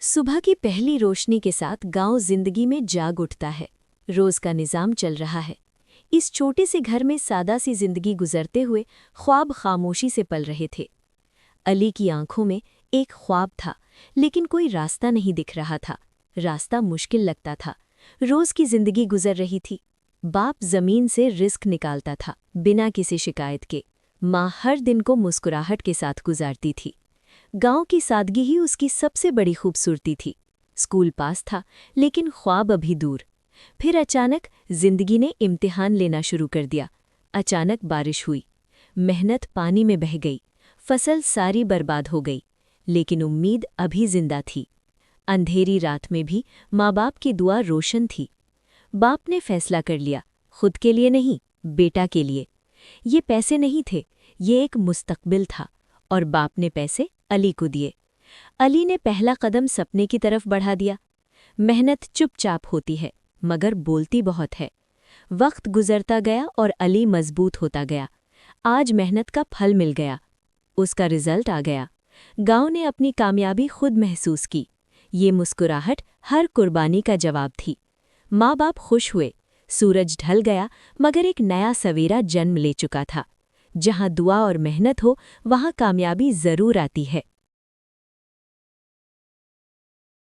सुबह की पहली रोशनी के साथ गांव जिंदगी में जाग उठता है। रोज का निजाम चल रहा है। इस छोटे से घर में सादा सी जिंदगी गुजरते हुए ख्वाब खामोशी से पल रहे थे। अली की आंखों में एक ख्वाब था, लेकिन कोई रास्ता नहीं दिख रहा था। रास्ता मुश्किल लगता था। रोज की जिंदगी गुजर रही थी। बाप जमीन से रिस्क निकालता था, बिना किसी शिकायत के। माँ हर दिन को मुस्कुराहट के साथ गुजारती थी। गांव की सादगी ही उसकी सबसे बड़ी खूबसूरती थी। स्कूल पास था, लेकिन ख्वाब अभी दूर। फिर अचानक जिंदगी ने इम्तिहान लेना शुरू कर दिया। अचानक बारिश हुई, मेहनत पानी में बह गई, फसल सारी बर्बाद हो गई। लेकिन उम्मीद अभी जिंदा थी। अंधेरी रात में भी माँ बाप की दुआ रोशन थी। बाप ने फैसला कर लिया, खुद के लिए नहीं, बेटा के लिए। ये पैसे नहीं थे, ये एक मुस्तकबिल था। और बाप ने पैसे अली को दिए। अली ने पहला कदम सपने की तरफ बढ़ा दिया। मेहनत चुपचाप होती है, मगर बोलती बहुत है। वक्त गुजरता गया और अली मजबूत होता गया। आज मेहनत का फल मिल गया। उसका रिजल्ट आ गया। गांव ने अपनी कामयाबी खुद महसूस की। ये मुस्कुराहट हर कुर्बानी का जवाब थी। माँ बाप खुश हुए। सूरज ढल गया, मगर एक नया सवेरा जन्म ले चुका था। जहाँ दुआ और मेहनत हो, वहाँ कामयाबी जरूर आती है।